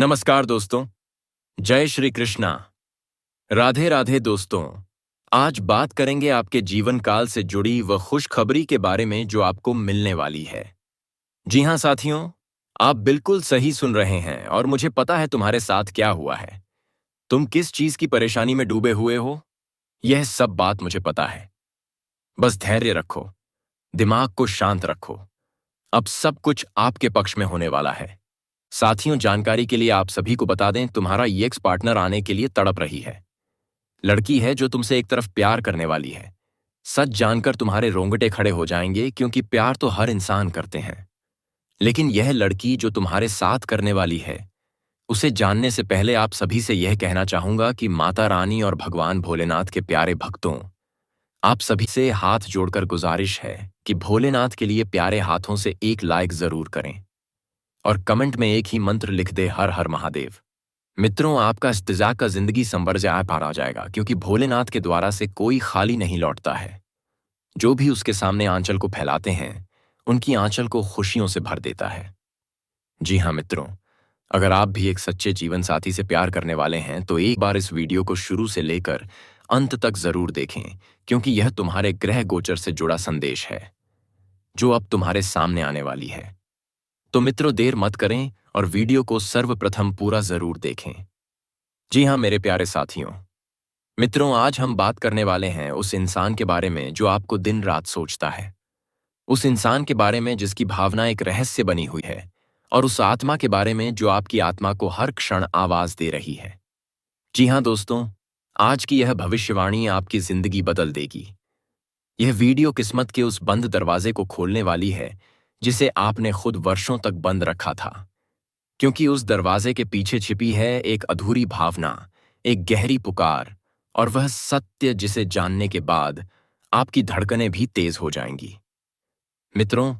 नमस्कार दोस्तों। जय श्री कृष्णा। राधे राधे दोस्तों। आज बात करेंगे आपके जीवन काल से जुड़ी वह खुशखबरी के बारे में जो आपको मिलने वाली है। जी हाँ साथियों, आप बिल्कुल सही सुन रहे हैं और मुझे पता है तुम्हारे साथ क्या हुआ है। तुम किस चीज की परेशानी में डूबे हुए हो, यह सब बात मुझे पता है। बस धैर्य रखो, दिमाग को शांत रखो। अब सब कुछ आपके पक्ष में होने वाला है। साथियों, जानकारी के लिए आप सभी को बता दें, तुम्हारा ये एक्स पार्टनर आने के लिए तड़प रही है। लड़की है जो तुमसे एक तरफ प्यार करने वाली है। सच जानकर तुम्हारे रोंगटे खड़े हो जाएंगे, क्योंकि प्यार तो हर इंसान करते हैं। लेकिन यह लड़की जो तुम्हारे साथ करने वाली है, उसे जानने से पहले आप सभी से यह कहना चाहूंगा कि माता रानी और भगवान भोलेनाथ के प्यारे भक्तों, आप सभी से हाथ जोड़कर गुजारिश है कि भोलेनाथ के लिए प्यारे हाथों से एक लाइक जरूर करें और कमेंट में एक ही मंत्र लिख दे, हर हर महादेव। मित्रों, आपका इस्तिजा का जिंदगी संवर जाए पार आ जाएगा, क्योंकि भोलेनाथ के द्वारा से कोई खाली नहीं लौटता है। जो भी उसके सामने आंचल को फैलाते हैं, उनकी आंचल को खुशियों से भर देता है। जी हाँ मित्रों, अगर आप भी एक सच्चे जीवन साथी से प्यार करने वाले हैं तो एक बार इस वीडियो को शुरू से लेकर अंत तक जरूर देखें, क्योंकि यह तुम्हारे ग्रह गोचर से जुड़ा संदेश है जो अब तुम्हारे सामने आने वाली है। तो मित्रों, देर मत करें और वीडियो को सर्वप्रथम पूरा जरूर देखें। जी हाँ मेरे प्यारे साथियों, मित्रों, आज हम बात करने वाले हैं उस इंसान के बारे में जो आपको दिन रात सोचता है। उस इंसान के बारे में जिसकी भावना एक रहस्य बनी हुई है, और उस आत्मा के बारे में जो आपकी आत्मा को हर क्षण आवाज दे रही है। जी हाँ दोस्तों, आज की यह भविष्यवाणी आपकी जिंदगी बदल देगी। यह वीडियो किस्मत के उस बंद दरवाजे को खोलने वाली है जिसे आपने खुद वर्षों तक बंद रखा था, क्योंकि उस दरवाजे के पीछे छिपी है एक अधूरी भावना, एक गहरी पुकार, और वह सत्य जिसे जानने के बाद आपकी धड़कनें भी तेज हो जाएंगी। मित्रों,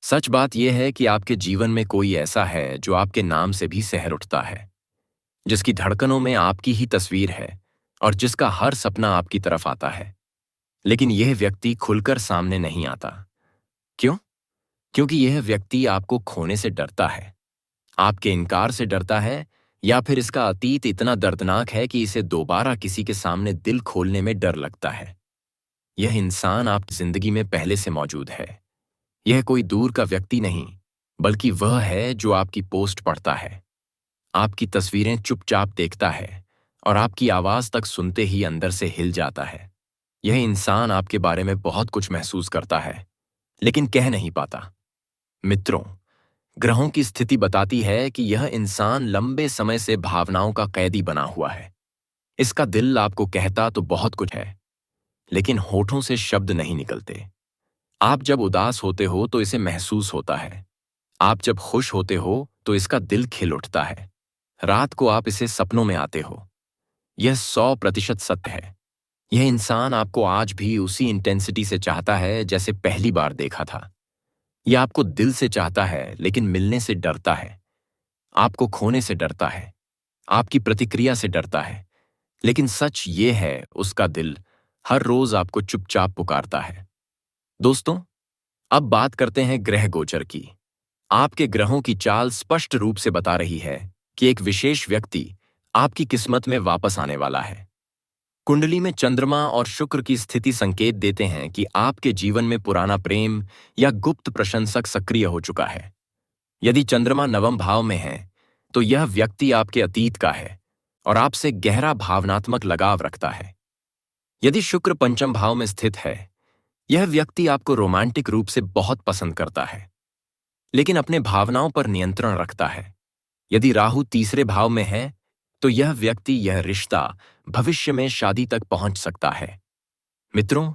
सच बात यह है कि आपके जीवन में कोई ऐसा है जो आपके नाम से भी सहर उठता है, जिसकी धड़कनों में आपकी ही तस्वीर है और जिसका हर सपना आपकी तरफ आता है। लेकिन यह व्यक्ति खुलकर सामने नहीं आता। क्यों? क्योंकि यह व्यक्ति आपको खोने से डरता है, आपके इनकार से डरता है, या फिर इसका अतीत इतना दर्दनाक है कि इसे दोबारा किसी के सामने दिल खोलने में डर लगता है। यह इंसान आपकी जिंदगी में पहले से मौजूद है। यह कोई दूर का व्यक्ति नहीं, बल्कि वह है जो आपकी पोस्ट पढ़ता है, आपकी तस्वीरें चुपचाप देखता है और आपकी आवाज तक सुनते ही अंदर से हिल जाता है। यह इंसान आपके बारे में बहुत कुछ महसूस करता है, लेकिन कह नहीं पाता। मित्रों, ग्रहों की स्थिति बताती है कि यह इंसान लंबे समय से भावनाओं का कैदी बना हुआ है। इसका दिल आपको कहता तो बहुत कुछ है, लेकिन होठों से शब्द नहीं निकलते। आप जब उदास होते हो तो इसे महसूस होता है, आप जब खुश होते हो तो इसका दिल खिल उठता है, रात को आप इसे सपनों में आते हो। यह 100% सत्य है। यह इंसान आपको आज भी उसी इंटेंसिटी से चाहता है जैसे पहली बार देखा था। यह आपको दिल से चाहता है, लेकिन मिलने से डरता है, आपको खोने से डरता है, आपकी प्रतिक्रिया से डरता है। लेकिन सच ये है, उसका दिल हर रोज आपको चुपचाप पुकारता है। दोस्तों, अब बात करते हैं ग्रह गोचर की। आपके ग्रहों की चाल स्पष्ट रूप से बता रही है कि एक विशेष व्यक्ति आपकी किस्मत में वापस आने वाला है। कुंडली में चंद्रमा और शुक्र की स्थिति संकेत देते हैं कि आपके जीवन में पुराना प्रेम या गुप्त प्रशंसक सक्रिय हो चुका है। यदि चंद्रमा नवम भाव में है तो यह व्यक्ति आपके अतीत का है और आपसे गहरा भावनात्मक लगाव रखता है। यदि शुक्र पंचम भाव में स्थित है, यह व्यक्ति आपको रोमांटिक रूप से बहुत पसंद करता है, लेकिन अपने भावनाओं पर नियंत्रण रखता है। यदि राहु तीसरे भाव में है तो यह व्यक्ति, यह रिश्ता भविष्य में शादी तक पहुंच सकता है। मित्रों,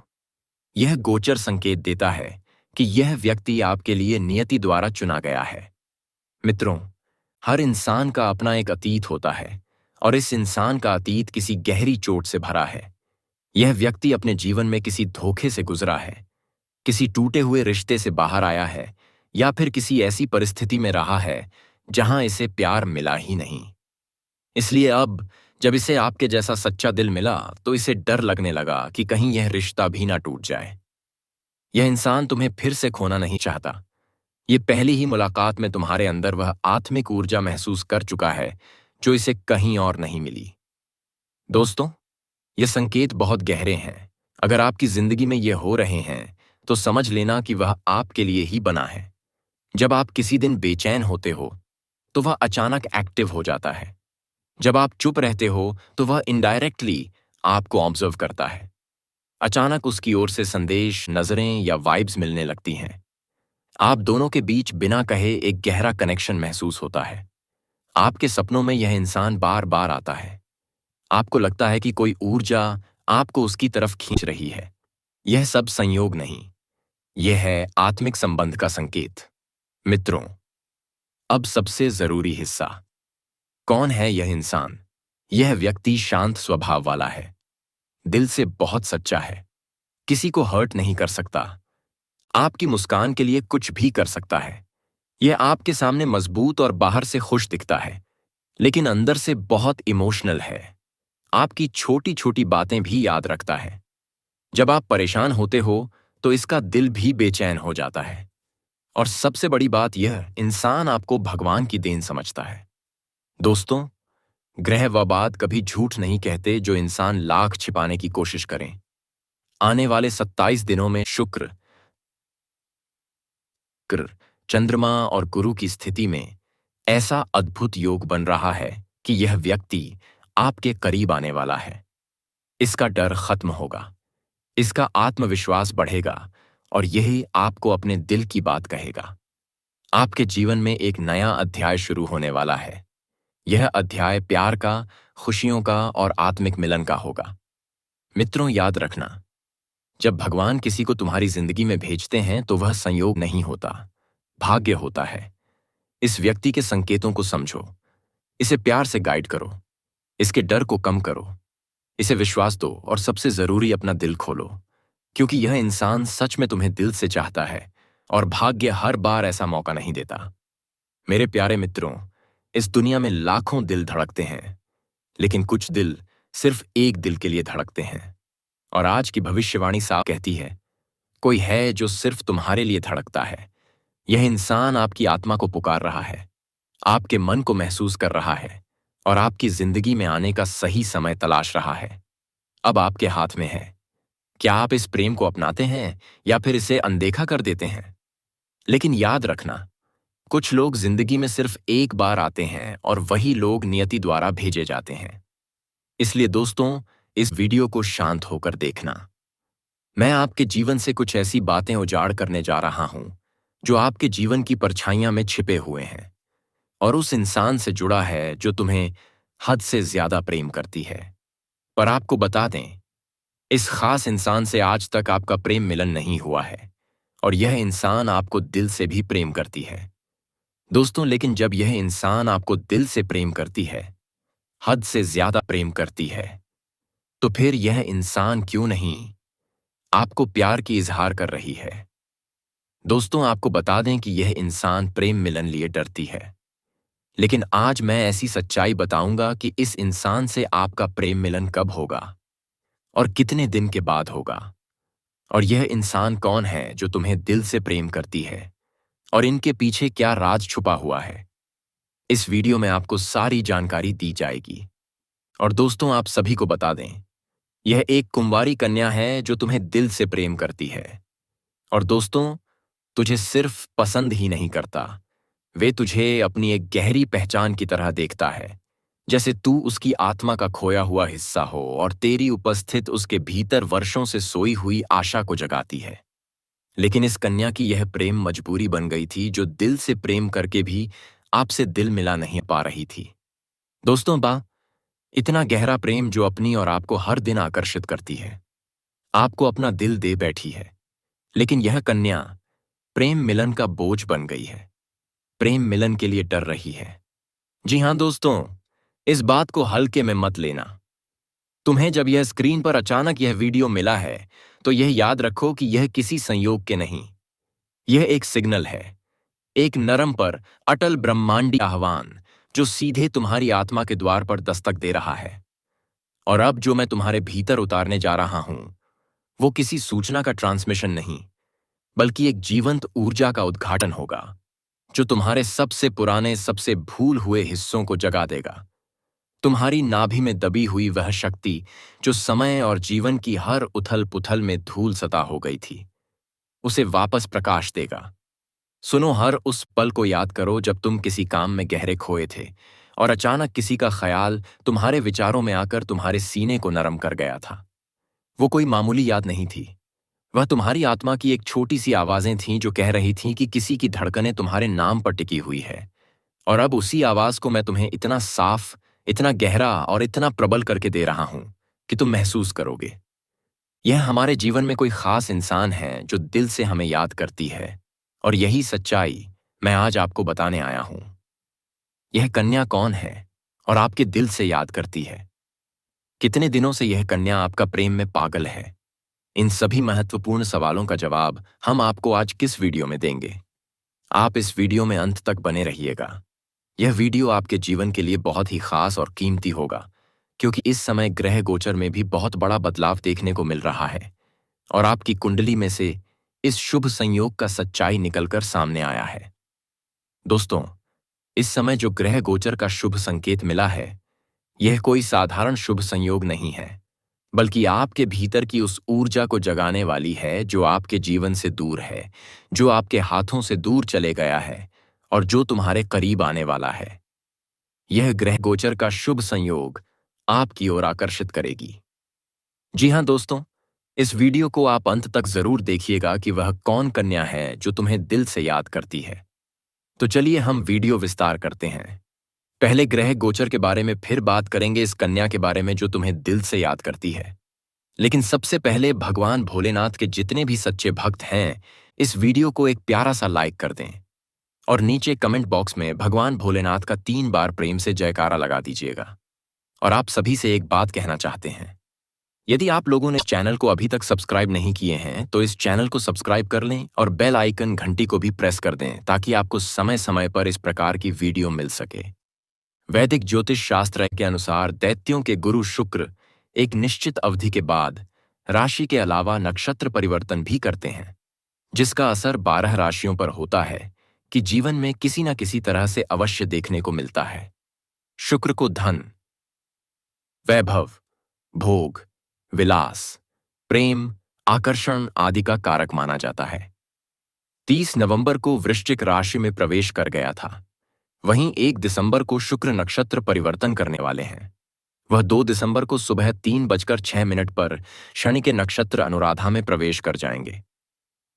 यह गोचर संकेत देता है कि यह व्यक्ति आपके लिए नियति द्वारा चुना गया है। मित्रों, हर इंसान का अपना एक अतीत होता है और इस इंसान का अतीत किसी गहरी चोट से भरा है। यह व्यक्ति अपने जीवन में किसी धोखे से गुजरा है, किसी टूटे हुए रिश्ते से बाहर आया है, या फिर किसी ऐसी परिस्थिति में रहा है जहां इसे प्यार मिला ही नहीं। इसलिए अब जब इसे आपके जैसा सच्चा दिल मिला तो इसे डर लगने लगा कि कहीं यह रिश्ता भी ना टूट जाए। यह इंसान तुम्हें फिर से खोना नहीं चाहता। ये पहली ही मुलाकात में तुम्हारे अंदर वह आत्मिक ऊर्जा महसूस कर चुका है जो इसे कहीं और नहीं मिली। दोस्तों, ये संकेत बहुत गहरे हैं। अगर आपकी जिंदगी में ये हो रहे हैं, तो समझ लेना कि वह आपके लिए ही बना है। जब आप किसी दिन बेचैन होते हो, तो वह अचानक एक्टिव हो जाता है। जब आप चुप रहते हो, तो वह इनडायरेक्टली आपको ऑब्जर्व करता है। अचानक उसकी ओर से संदेश, नजरें या वाइब्स मिलने लगती हैं। आप दोनों के बीच बिना कहे एक गहरा कनेक्शन महसूस होता है। आपके सपनों में यह इंसान बार बार आता है। आपको लगता है कि कोई ऊर्जा आपको उसकी तरफ खींच रही है। यह सब संयोग नहीं, यह है आत्मिक संबंध का संकेत। मित्रों, अब सबसे जरूरी हिस्सा। कौन है यह इंसान? यह व्यक्ति शांत स्वभाव वाला है, दिल से बहुत सच्चा है, किसी को हर्ट नहीं कर सकता, आपकी मुस्कान के लिए कुछ भी कर सकता है। यह आपके सामने मजबूत और बाहर से खुश दिखता है, लेकिन अंदर से बहुत इमोशनल है। आपकी छोटी छोटी बातें भी याद रखता है। जब आप परेशान होते हो, तो इसका दिल भी बेचैन हो जाता है। और सबसे बड़ी बात यह, इंसान आपको भगवान की देन समझता है। दोस्तों, ग्रह व बाद कभी झूठ नहीं कहते जो इंसान लाख छिपाने की कोशिश करें। आने वाले 27 दिनों में शुक्र, चंद्रमा और गुरु की स्थिति में ऐसा अद्भुत योग बन रहा है कि यह व्यक्ति आपके करीब आने वाला है। इसका डर खत्म होगा, इसका आत्मविश्वास बढ़ेगा और यही आपको अपने दिल की बात कहेगा। आपके जीवन में एक नया अध्याय शुरू होने वाला है। यह अध्याय प्यार का, खुशियों का और आत्मिक मिलन का होगा। मित्रों, याद रखना, जब भगवान किसी को तुम्हारी जिंदगी में भेजते हैं तो वह संयोग नहीं होता, भाग्य होता है। इस व्यक्ति के संकेतों को समझो, इसे प्यार से गाइड करो, इसके डर को कम करो, इसे विश्वास दो और सबसे जरूरी अपना दिल खोलो, क्योंकि यह इंसान सच में तुम्हें दिल से चाहता है और भाग्य हर बार ऐसा मौका नहीं देता। मेरे प्यारे मित्रों, इस दुनिया में लाखों दिल धड़कते हैं, लेकिन कुछ दिल सिर्फ एक दिल के लिए धड़कते हैं। और आज की भविष्यवाणी साफ कहती है, कोई है जो सिर्फ तुम्हारे लिए धड़कता है। यह इंसान आपकी आत्मा को पुकार रहा है, आपके मन को महसूस कर रहा है और आपकी जिंदगी में आने का सही समय तलाश रहा है। अब आपके हाथ में है, क्या आप इस प्रेम को अपनाते हैं या फिर इसे अनदेखा कर देते हैं? लेकिन याद रखना, कुछ लोग जिंदगी में सिर्फ एक बार आते हैं और वही लोग नियति द्वारा भेजे जाते हैं। इसलिए दोस्तों, इस वीडियो को शांत होकर देखना। मैं आपके जीवन से कुछ ऐसी बातें उजाड़ करने जा रहा हूं जो आपके जीवन की परछाइयां में छिपे हुए हैं और उस इंसान से जुड़ा है जो तुम्हें हद से ज्यादा प्रेम करती है। पर आपको बता दें, इस खास इंसान से आज तक आपका प्रेम मिलन नहीं हुआ है और यह इंसान आपको दिल से भी प्रेम करती है। दोस्तों, लेकिन जब यह इंसान आपको दिल से प्रेम करती है, हद से ज्यादा प्रेम करती है, तो फिर यह इंसान क्यों नहीं आपको प्यार की इजहार कर रही है? दोस्तों, आपको बता दें कि यह इंसान प्रेम मिलन लिए डरती है, लेकिन आज मैं ऐसी सच्चाई बताऊंगा कि इस इंसान से आपका प्रेम मिलन कब होगा और कितने दिन के बाद होगा। और यह इंसान कौन है जो तुम्हें दिल से प्रेम करती है और इनके पीछे क्या राज छुपा हुआ है। इस वीडियो में आपको सारी जानकारी दी जाएगी। और दोस्तों, आप सभी को बता दें, यह एक कुंवारी कन्या है जो तुम्हें दिल से प्रेम करती है। और दोस्तों, तुझे सिर्फ पसंद ही नहीं करता, वे तुझे अपनी एक गहरी पहचान की तरह देखता है, जैसे तू उसकी आत्मा का खोया हुआ हिस्सा हो और तेरी उपस्थित उसके भीतर वर्षों से सोई हुई आशा को जगाती है। लेकिन इस कन्या की यह प्रेम मजबूरी बन गई थी, जो दिल से प्रेम करके भी आपसे दिल मिला नहीं पा रही थी। दोस्तों, इतना गहरा प्रेम जो अपनी और आपको हर दिन आकर्षित करती है, आपको अपना दिल दे बैठी है। लेकिन यह कन्या प्रेम मिलन का बोझ बन गई है, प्रेम मिलन के लिए डर रही है। जी हां दोस्तों, इस बात को हल्के में मत लेना। तुम्हें जब यह स्क्रीन पर अचानक यह वीडियो मिला है, तो यह याद रखो कि यह किसी संयोग के नहीं, यह एक सिग्नल है, एक नरम पर अटल ब्रह्मांडी आह्वान जो सीधे तुम्हारी आत्मा के द्वार पर दस्तक दे रहा है। और अब जो मैं तुम्हारे भीतर उतारने जा रहा हूं, वो किसी सूचना का ट्रांसमिशन नहीं, बल्कि एक जीवंत ऊर्जा का उद्घाटन होगा। जो तुम्हारे सबसे पुराने, सबसे भूल हुए हिस्सों को जगा देगा। तुम्हारी नाभि में दबी हुई वह शक्ति जो समय और जीवन की हर उथल पुथल में धूल सता हो गई थी, उसे वापस प्रकाश देगा। सुनो, हर उस पल को याद करो जब तुम किसी काम में गहरे खोए थे और अचानक किसी का ख्याल तुम्हारे विचारों में आकर तुम्हारे सीने को नरम कर गया था। वो कोई मामूली याद नहीं थी। वह तुम्हारी आत्मा की एक छोटी सी आवाजें थीं जो कह रही थीं कि किसी की धड़कनें तुम्हारे नाम पर टिकी हुई है। और अब उसी आवाज को मैं तुम्हें इतना साफ, इतना गहरा और इतना प्रबल करके दे रहा हूं कि तुम महसूस करोगे। यह हमारे जीवन में कोई खास इंसान है जो दिल से हमें याद करती है, और यही सच्चाई मैं आज आपको बताने आया हूं। यह कन्या कौन है और आपके दिल से याद करती है? कितने दिनों से यह कन्या आपका प्रेम में पागल है? इन सभी महत्वपूर्ण सवालों का जवाब हम आपको आज किस वीडियो में देंगे। आप इस वीडियो में अंत तक बने रहिएगा। यह वीडियो आपके जीवन के लिए बहुत ही खास और कीमती होगा, क्योंकि इस समय ग्रह गोचर में भी बहुत बड़ा बदलाव देखने को मिल रहा है और आपकी कुंडली में से इस शुभ संयोग का सच्चाई निकलकर सामने आया है। दोस्तों, इस समय जो ग्रह गोचर का शुभ संकेत मिला है, यह कोई साधारण शुभ संयोग नहीं है, बल्कि आपके भीतर की उस ऊर्जा को जगाने वाली है जो आपके जीवन से दूर है, जो आपके हाथों से दूर चले गया है और जो तुम्हारे करीब आने वाला है। यह ग्रह गोचर का शुभ संयोग आपकी ओर आकर्षित करेगी। जी हां दोस्तों, इस वीडियो को आप अंत तक जरूर देखिएगा कि वह कौन कन्या है जो तुम्हें दिल से याद करती है। तो चलिए हम वीडियो विस्तार करते हैं। पहले ग्रह गोचर के बारे में, फिर बात करेंगे इस कन्या के बारे में जो तुम्हें दिल से याद करती है। लेकिन सबसे पहले भगवान भोलेनाथ के जितने भी सच्चे भक्त हैं, इस वीडियो को एक प्यारा सा लाइक कर दें और नीचे कमेंट बॉक्स में भगवान भोलेनाथ का 3 बार प्रेम से जयकारा लगा दीजिएगा। और आप सभी से एक बात कहना चाहते हैं, यदि आप लोगों ने इस चैनल को अभी तक सब्सक्राइब नहीं किए हैं तो इस चैनल को सब्सक्राइब कर लें और बेल आइकन घंटी को भी प्रेस कर दें ताकि आपको समय समय पर इस प्रकार की वीडियो मिल सके। वैदिक ज्योतिष शास्त्र के अनुसार दैत्यों के गुरु शुक्र एक निश्चित अवधि के बाद राशि के अलावा नक्षत्र परिवर्तन भी करते हैं, जिसका असर 12 राशियों पर होता है कि जीवन में किसी न किसी तरह से अवश्य देखने को मिलता है। शुक्र को धन, वैभव, भोग, विलास, प्रेम, आकर्षण आदि का कारक माना जाता है। 30 नवंबर को वृश्चिक राशि में प्रवेश कर गया था। वहीं 1 दिसंबर को शुक्र नक्षत्र परिवर्तन करने वाले हैं। वह 2 दिसंबर को सुबह 3:06 पर शनि के नक्षत्र अनुराधा में प्रवेश कर जाएंगे।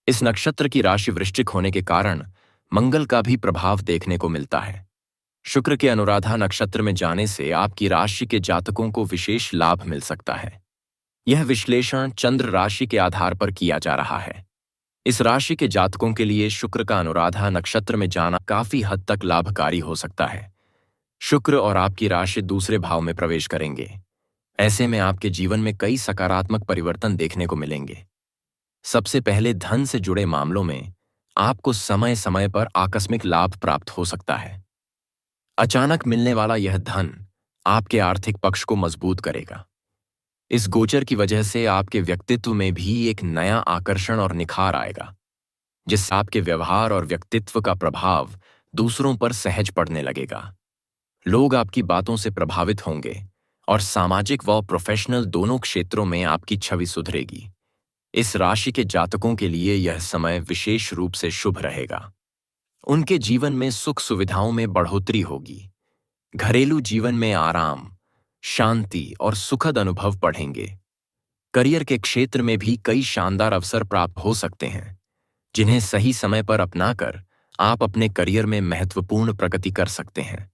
इस नक्षत्र की राशि वृश्चिक होने के कारण मंगल का भी प्रभाव देखने को मिलता है। शुक्र के अनुराधा नक्षत्र में जाने से आपकी राशि के जातकों को विशेष लाभ मिल सकता है। यह विश्लेषण चंद्र राशि के आधार पर किया जा रहा है। इस राशि के जातकों के लिए शुक्र का अनुराधा नक्षत्र में जाना काफी हद तक लाभकारी हो सकता है। शुक्र और आपकी राशि दूसरे भाव में प्रवेश करेंगे। ऐसे में आपके जीवन में कई सकारात्मक परिवर्तन देखने को मिलेंगे। सबसे पहले धन से जुड़े मामलों में आपको समय समय पर आकस्मिक लाभ प्राप्त हो सकता है। अचानक मिलने वाला यह धन आपके आर्थिक पक्ष को मजबूत करेगा। इस गोचर की वजह से आपके व्यक्तित्व में भी एक नया आकर्षण और निखार आएगा, जिससे आपके व्यवहार और व्यक्तित्व का प्रभाव दूसरों पर सहज पड़ने लगेगा। लोग आपकी बातों से प्रभावित होंगे और सामाजिक व प्रोफेशनल दोनों क्षेत्रों में आपकी छवि सुधरेगी। इस राशि के जातकों के लिए यह समय विशेष रूप से शुभ रहेगा। उनके जीवन में सुख सुविधाओं में बढ़ोतरी होगी। घरेलू जीवन में आराम, शांति और सुखद अनुभव बढ़ेंगे। करियर के क्षेत्र में भी कई शानदार अवसर प्राप्त हो सकते हैं, जिन्हें सही समय पर अपनाकर आप अपने करियर में महत्वपूर्ण प्रगति कर सकते हैं।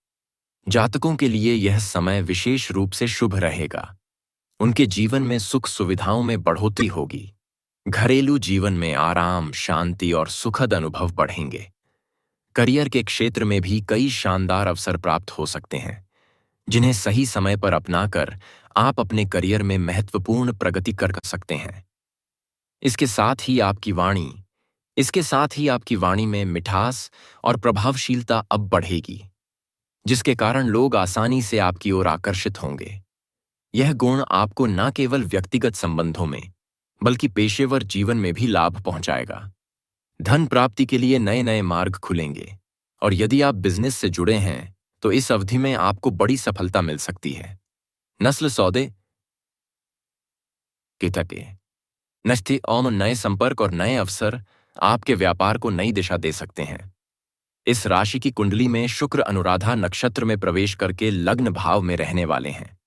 जातकों के लिए यह समय विशेष रूप से शुभ रहेगा। उनके जीवन में सुख सुविधाओं में बढ़ोतरी होगी। घरेलू जीवन में आराम, शांति और सुखद अनुभव बढ़ेंगे। करियर के क्षेत्र में भी कई शानदार अवसर प्राप्त हो सकते हैं, जिन्हें सही समय पर अपनाकर आप अपने करियर में महत्वपूर्ण प्रगति कर सकते हैं। इसके साथ ही आपकी वाणी में मिठास और प्रभावशीलता अब बढ़ेगी, जिसके कारण लोग आसानी से आपकी ओर आकर्षित होंगे। यह गुण आपको न केवल व्यक्तिगत संबंधों में बल्कि पेशेवर जीवन में भी लाभ पहुंचाएगा। धन प्राप्ति के लिए नए नए मार्ग खुलेंगे और यदि आप बिजनेस से जुड़े हैं तो इस अवधि में आपको बड़ी सफलता मिल सकती है। नस्ल सौदे के तके नष्टि और नए संपर्क और नए अवसर आपके व्यापार को नई दिशा दे सकते हैं। इस राशि की कुंडली में शुक्र अनुराधा नक्षत्र में प्रवेश करके लग्न भाव में रहने वाले हैं।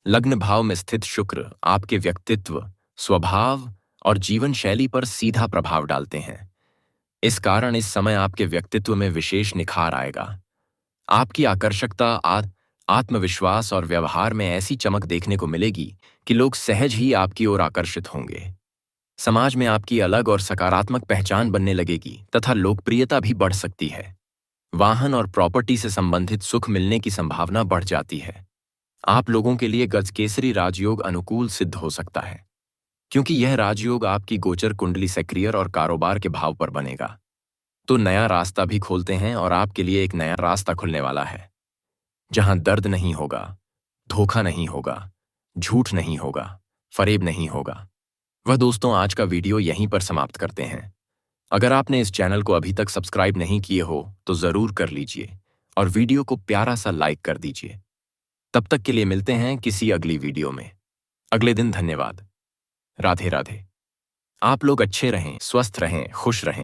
लग्न भाव में स्थित शुक्र आपके व्यक्तित्व, स्वभाव और जीवन शैली पर सीधा प्रभाव डालते हैं। इस कारण इस समय आपके व्यक्तित्व में विशेष निखार आएगा। आपकी आकर्षकता, आत्मविश्वास और व्यवहार में ऐसी चमक देखने को मिलेगी कि लोग सहज ही आपकी ओर आकर्षित होंगे। समाज में आपकी अलग और सकारात्मक पहचान बनने लगेगी तथा लोकप्रियता भी बढ़ सकती है। वाहन और प्रॉपर्टी से संबंधित सुख मिलने की संभावना बढ़ जाती है। आप लोगों के लिए गजकेसरी राजयोग अनुकूल सिद्ध हो सकता है, क्योंकि यह राजयोग आपकी गोचर कुंडली से करियर और कारोबार के भाव पर बनेगा। तो नया रास्ता भी खोलते हैं और आपके लिए एक नया रास्ता खुलने वाला है, जहां दर्द नहीं होगा, धोखा नहीं होगा, झूठ नहीं होगा, फरेब नहीं होगा। वह दोस्तों, आज का वीडियो यहीं पर समाप्त करते हैं। अगर आपने इस चैनल को अभी तक सब्सक्राइब नहीं किए हो तो जरूर कर लीजिए और वीडियो को प्यारा सा लाइक कर दीजिए। तब तक के लिए मिलते हैं किसी अगली वीडियो में अगले दिन। धन्यवाद। राधे राधे। आप लोग अच्छे रहें, स्वस्थ रहें, खुश रहें।